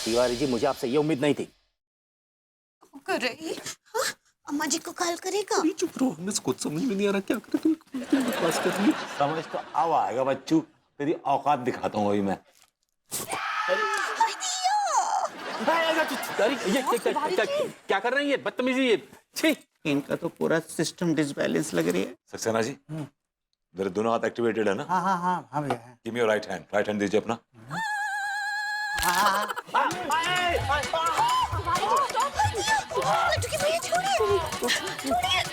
तिवारी जी, मुझे आपसे ये उम्मीद नहीं थी। कर रही हाँ? अम्मा जी को कॉल करेगा। चुप रहो, हमें कुछ समझ में नहीं आ रहा क्या करे। तुम बकवास कर रही हो। समझ तो अब आएगा बच्चू, तेरी औकात दिखाता हूँ अभी मैं। ये क्या कर रही है? बदतमीजी ये। छी, इनका तो पूरा सिस्टम डिसबैलेंस लग रही है। सक्सेना जी, मेरे दोनों हाथ एक्टिवेटेड है ना? हाँ हाँ हाँ हाँ भैया। Give me your right hand दीजिए अपना।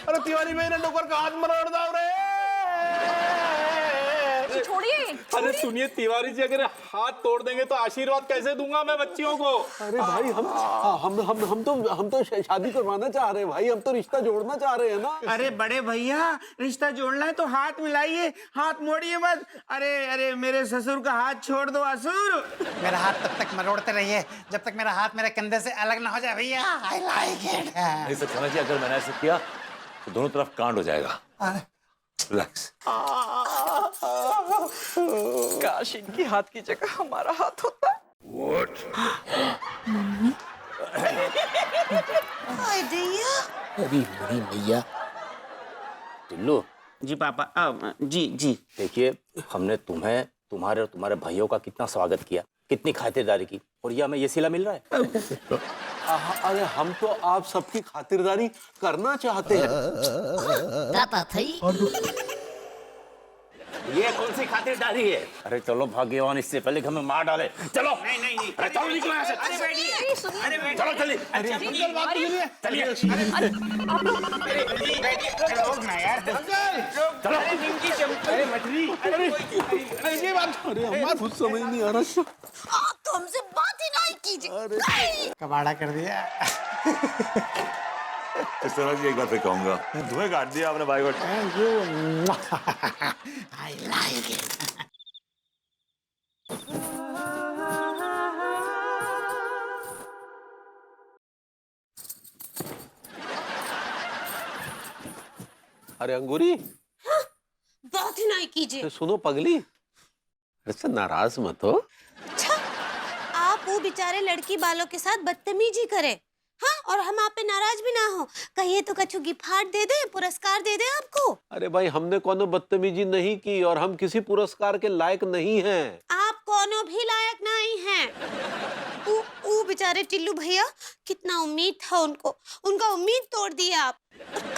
अरे तिवारी भाई ने नौकर का हाथ मरोड़ दाव रे। छोड़िए। अरे सुनिए तिवारी जी, अगर हाथ तोड़ देंगे तो आशीर्वाद कैसे दूंगा मैं बच्चियों को? अरे भाई हम तो शादी करवाना चाह रहे हैं भाई, हम तो रिश्ता जोड़ना चाह रहे हैं ना। अरे बड़े भैया, रिश्ता जोड़ना है तो हाथ मिलाइए, हाथ मोड़िए मत। अरे अरे मेरे ससुर का हाथ छोड़ दो असुर। मेरा हाथ तब तक मरोड़ते रहिए जब तक मेरा हाथ मेरे कंधे से अलग ना हो जाए भैया। I like it. नहीं सक्सेना जी, अगर मैंने ऐसे किया तो दोनों तरफ कांड हो जाएगा। रिलैक्स। काश इनके हाथ की जगह हमारा हाथ होता। हाय दैया। अरे मेरी मैया। टिल्लू जी पापा। जी जी। देखिए, हमने तुम्हें, तुम्हारे और तुम्हारे भाइयों का कितना स्वागत किया, कितनी खातिरदारी की, और ये हमें ये सिला मिल रहा है। अरे हम तो आप सबकी खातिरदारी करना चाहते हैं। ये कौन सी खातिरदारी है? अरे चलो भाग्यवान, इससे पहले कि हमें मार डाले। चलो। नहीं नहीं नहीं। अरे चलो निकलो यहाँ से। अरे बैठिए। अरे बैठिए। चलो चलिए। चलिए। लोग ना यार। चलो। अरे निमकी चमकी। अरे मछली। ये बात, अरे हमारा कुछ समझ नहीं आ रहा। आप तो हमसे बात ही नहीं कीजिए। कबाड़ा कर दिया। सक्सेना जी, एक बार फिर कहूंगा, धुएं काट दिया आपने भाई को। I like it. अरे अंगूरी, बात ही नहीं कीजिए। सुनो पगली, ऐसे नाराज मत हो। अच्छा, आप वो बेचारे लड़की वालों के साथ बदतमीजी करे, हाँ, और हम आप पे नाराज भी ना हो। कहिए तो कछु गिफ्ट दे दे, पुरस्कार दे दे आपको। अरे भाई, हमने कोनो बदतमीजी नहीं की और हम किसी पुरस्कार के लायक नहीं हैं। आप कोनो भी लायक नहीं हैं। वो बेचारे टिल्लू भैया, कितना उम्मीद था उनको, उनका उम्मीद तोड़ दिया आप।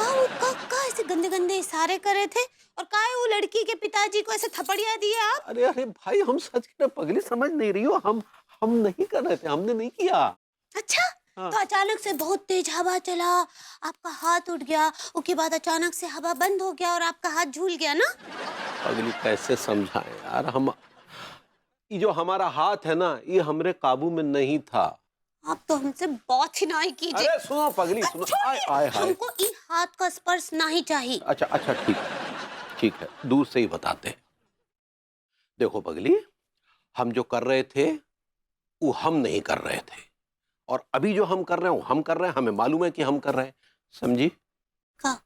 और का ऐसे गंदे गंदे इशारे करे थे, और का वो लड़की के पिताजी को ऐसे थपड़िया दिए आप। अरे अरे भाई, हम सच कह रहे, पगली समझ नहीं रही हो। हम नहीं कर रहे थे, हमने नहीं किया। अच्छा, तो अचानक से बहुत तेज हवा चला, आपका हाथ उठ गया, उसके बाद अचानक से हवा बंद हो गया और आपका हाथ झूल गया ना। पगली कैसे समझाएं यार, हम ये जो हमारा हाथ है ना, ये हमरे काबू में नहीं था। आप तो हमसे बात ही नहीं कीजिए। अरे सुनो पगली, सुनो। आय आय हाय। हमको इस हाथ का स्पर्श नहीं चाहिए। अच्छा अच्छा, ठीक है, दूर से ही बताते हैं। देखो पगली, हम जो कर रहे थे वो हम नहीं कर रहे थे, और अभी जो हम कर रहे हैं वो हम कर रहे हैं। हमें मालूम है कि हम कर रहे हैं, समझी? का?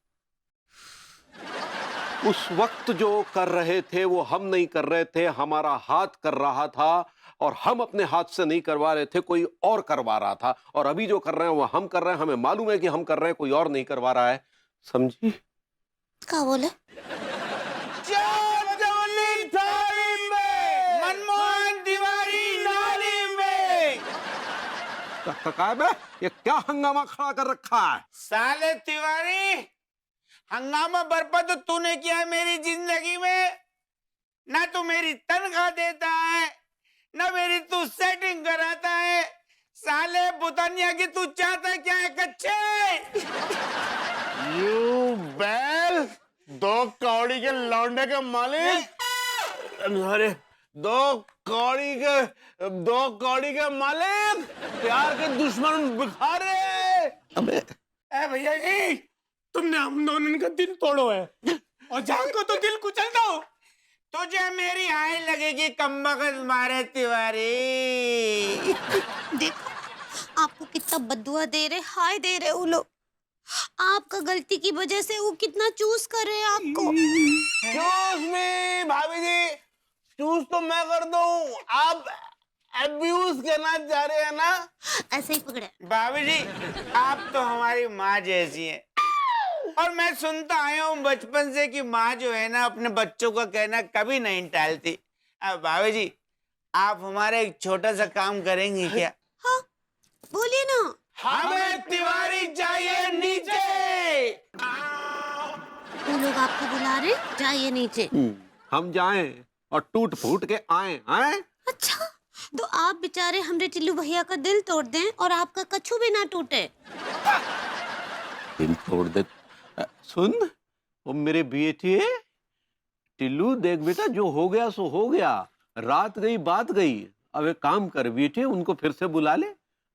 उस वक्त जो कर रहे थे वो हम नहीं कर रहे थे, हमारा हाथ कर रहा था, और हम अपने हाथ से नहीं करवा रहे थे, कोई और करवा रहा था। और अभी जो कर रहे हैं वो हम कर रहे हैं, हमें मालूम है कि हम कर रहे हैं, कोई और नहीं करवा रहा है, समझी? का बोले? मनमोहन तिवारी नाली में। ये क्या हंगामा खड़ा कर रखा है? साले तिवारी, हंगामा बर्पा तो तूने किया है मेरी जिंदगी में। ना तू मेरी तनख्वाह देता है, ना मेरी तू सेटिंग कराता है। साले बुतानिया की तू चाहता क्या है कच्चे? यू बैल, दो कौड़ी के लौंडे के मालिक। अरे दो कौड़ी के मालिक, प्यार के दुश्मन भिखारी। अबे ए भैया जी, तुमने हम दोनों का दिल तोड़ो है, और जान को तो दिल कुचल दो। तुझे मेरी आय लगेगी कमबख्त मारे तिवारी। देखो, आपको कितना बद्दुआ दे रहे, हाय दे रहे वो लोग। आपका गलती की वजह से वो कितना चूज कर रहे हैं आपको। चूज में भाभी जी, चूज तो मैं कर दूं, आप अब्यूज करना चाह रहे हैं ना? ऐसे ही पकड़े। भाभी जी, आप तो हमारी माँ जैसी हैं। और मैं सुनता आया हूँ बचपन से कि माँ जो है ना अपने बच्चों का कहना कभी नहीं टालती। अब भाभी जी, आप हमारा एक छोटा सा काम करेंगी क्या? हाँ, बोलिए ना। हमें तिवारी चाहिए नीचे। वो लोग आपको बुला रहे, जाइए नीचे। हम जाएं और टूट फूट के आए आए। अच्छा, तो आप बेचारे हमरे टिल्लू भैया का दिल तोड़ दें और आपका कछू भी ना टूटे। दिल तोड़ दे। सुन, वो मेरे बेटे टिल्लू, देख बेटा, जो हो गया सो हो गया। रात गई बात गई। अब एक काम कर बेटे, उनको फिर से बुला ले।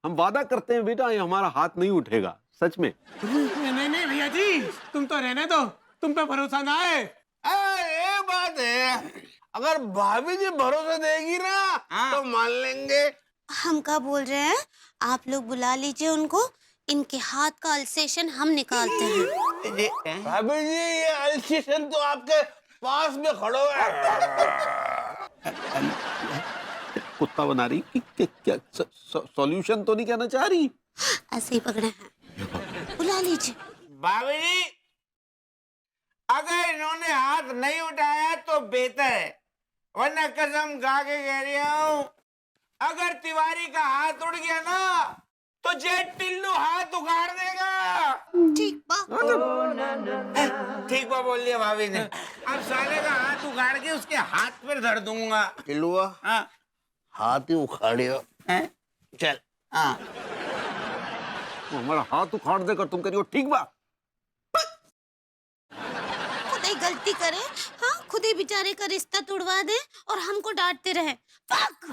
हम वादा करते हैं बेटा, ये हमारा हाथ नहीं उठेगा, सच में। नहीं नहीं भैया जी, तुम तो रहने दो, तुम पे भरोसा ना है। ये बात है, अगर भाभी जी भरोसा देगी ना तो मान लेंगे। हम क्या बोल रहे हैं, आप लोग बुला लीजिए उनको, इनके हाथ का अल्सेशन हम निकालते हैं। भाभी जी, ये अल्सेशन तो आपके पास में खड़ो है। कुत्ता बना रही कि क्या सॉल्यूशन तो नहीं कहना चाह रही? ऐसे ही पकड़े हैं, बुला लीजिए। भाभी जी, अगर इन्होंने हाथ नहीं उठाया तो बेहतर है, वरना कसम खा के कह रहा हूं, अगर तिवारी का हाथ उड़ गया ना तो जे टिल्लू हाथ उखाड़ देगा। ठीक बा। ठीक बा बोल दिया भाभी ने। अब साले का हाथ उखाड़ के उसके हाथ पर धर दूंगा। टिल्लुआ, हाँ, हाथ ही उखाड़ियो। चल। हाँ, वो हमारा हाथ उखाड़ देकर तुम करियो ठीक बा। खुद ही गलती करे, हाँ, खुद ही बेचारे का रिश्ता तोड़वा दे और हमको डांटते रहे। पक!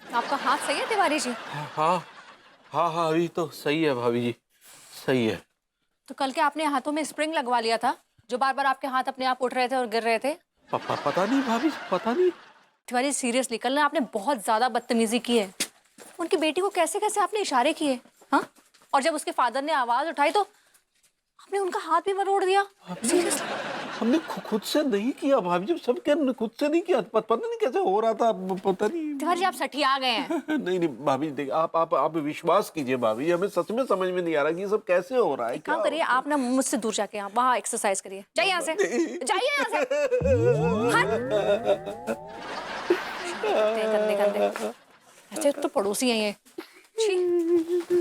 आपका हाथ सही है तिवारी जी? हाँ हाँ हाँ, अभी तो सही है भाभी जी, सही है। तो कल के आपने हाथों में स्प्रिंग लगवा लिया था, जो बार बार आपके हाथ अपने आप उठ रहे थे और गिर रहे थे। पता नहीं भाभी, पता नहीं। तिवारी सीरियसली, कल ना आपने बहुत ज्यादा बदतमीजी की है। उनकी बेटी को कैसे कैसे आपने इशारे किए, हाँ? और जब उसके फादर ने आवाज उठाई तो आपने उनका हाथ भी मरोड़ दिया। सीरियसली हमने खुद से नहीं किया भाभी जी, सब क्या खुद से नहीं किया। पता नहीं कैसे हो रहा था, पता नहीं। तिवारी आप सठिया गए हैं। नहीं नहीं भाभी, देख आप विश्वास कीजिए भाभी जी, हमें सच में समझ में नहीं आ रहा कि ये सब कैसे हो रहा है। काम करिए आप ना, मुझसे दूर जाके आप वहाँ एक्सरसाइज करिए। जाइए यहाँ से, जाइए यहाँ से। गंदे गंदे, ऐसे तो पड़ोसी हैं ये। छी।